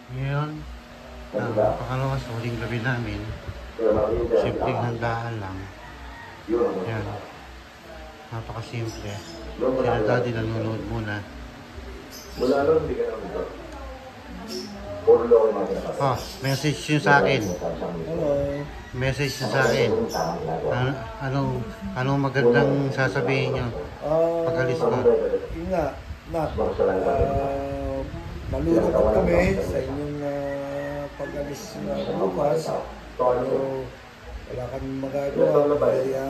Ngayon, pakalawas, huling gabi namin. Simpleng handaan lang. Yan. Napakasimple. Sila daddy nanonood muna. Oh, message nyo sa akin. Message nyo sa akin. Anong magandang sasabihin nyo? Pag-alis ko. Yun nga, malulungkot kami sa inyong pag-alis na bukas. Pero wala kami magagawa. Kaya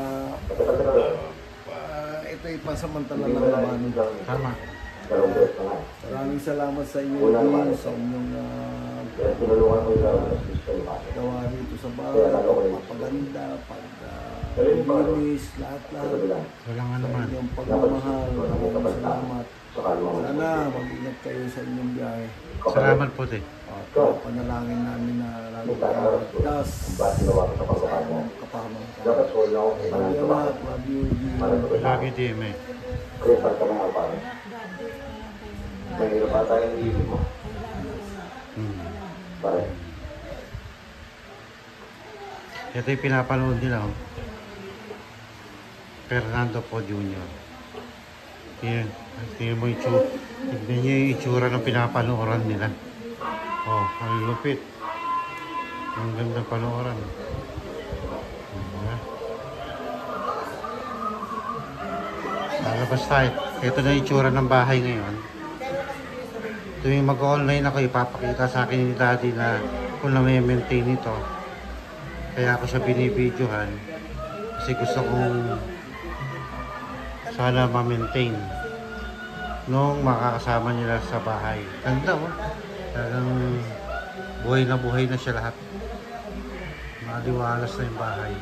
ito'y pansamantala lang naman. Tama. Maraming salamat sa inyo din, sa inyong gawa rito sa bahay, pagpapaganda, pag-linis, lahat-lahat. Walang ano man. Sa inyong pagmamahal, maraming salamat. Sana mag-ingat kayo sa inyong biyahe. Salamat po din. Panalangin namin na lalo kayo ligtas kapahamang ka. Salamat, love you. Love you, DMA. Mahirap pa tayo ng ibig mo. Pare. Ito yung pinapanood nila. Oh. Fernando Po Jr. Tingnan mo yung itsura. Tignan nyo yung itsura ng pinapanooran nila. Oh, ang lupit. Ang ganda panooran. Lalabas tayo. Ito na yung itsura ng bahay ngayon. Tuwing mag-online ako, ipapakita sa akin ni Daddy na kung na-maintain ito. Kaya ako siya binibidyohan. Kasi gusto kong sana ma-maintain nung makakasama nila sa bahay. Ganda oh. Talagang buhay na siya lahat. Maliwalas na yung bahay.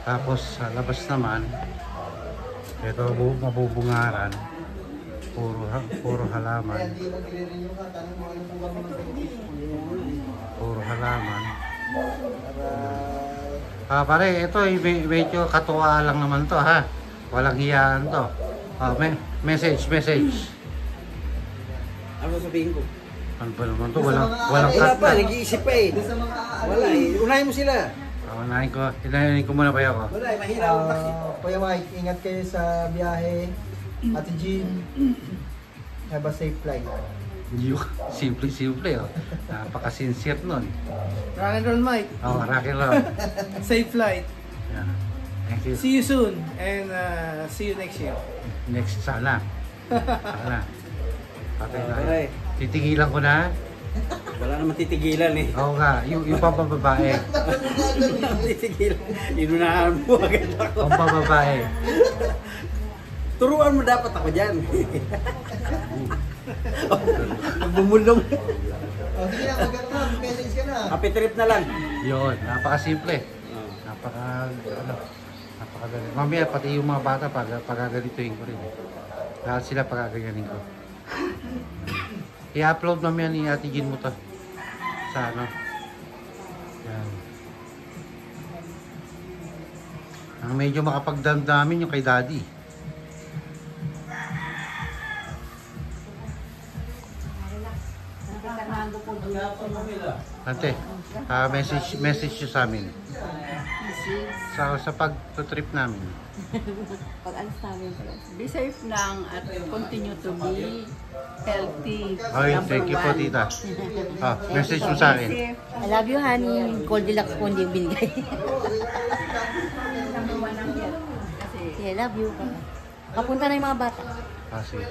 Tapos sa labas naman, ito mabubungaran. Puro halaman. Puro halaman. Pare, ito medyo katuwa lang naman to ha. Walang hiyaan to. Message. Ano sabihin ko? Ano ba naman to? Walang Wala cut pa, na. nag-iisip pa eh. Wala eh. Unahin mo sila. Inahin ko muna ba ako? Wala eh, mahirap. Kuya Mike, ingat kayo sa biyahe. Ate Jean, have a safe flight. Simple oh. Napaka-sincere nun. Rock and roll, Mike. Oh, rock and roll. Safe flight. Yeah. Thank you. See you soon and see you next year. Next sana. Sana. Patay tayo. Pare, Titigilan ko na. wala naman titigilan eh. Oo nga, yung pampababae. Titigilan. Inunahan mo agad ako. Pampababae. Turuan mo dapat ako dyan. Nagbumulong. Sige na, maganda. Message ka na. Happy trip na lang. Yun, napaka-simple. Napakadali. Mamaya pati yung mga bata pagagalituin ko rin. Lahat sila pagaganyanin ko. I-upload mamaya ni Ate Jean mo to. Sa ano. Yan. Ang medyo makapagdamdamin yung kay Daddy. Ante, message nyo sa amin. Sa pag-trip namin. Pag alis namin, be safe lang at continue to be healthy. Ay, thank you po, tita. Message mo sa akin. I love you, honey. Goldilocks po hindi yung binigay. I love you. Kapunta na yung mga bata. Sige.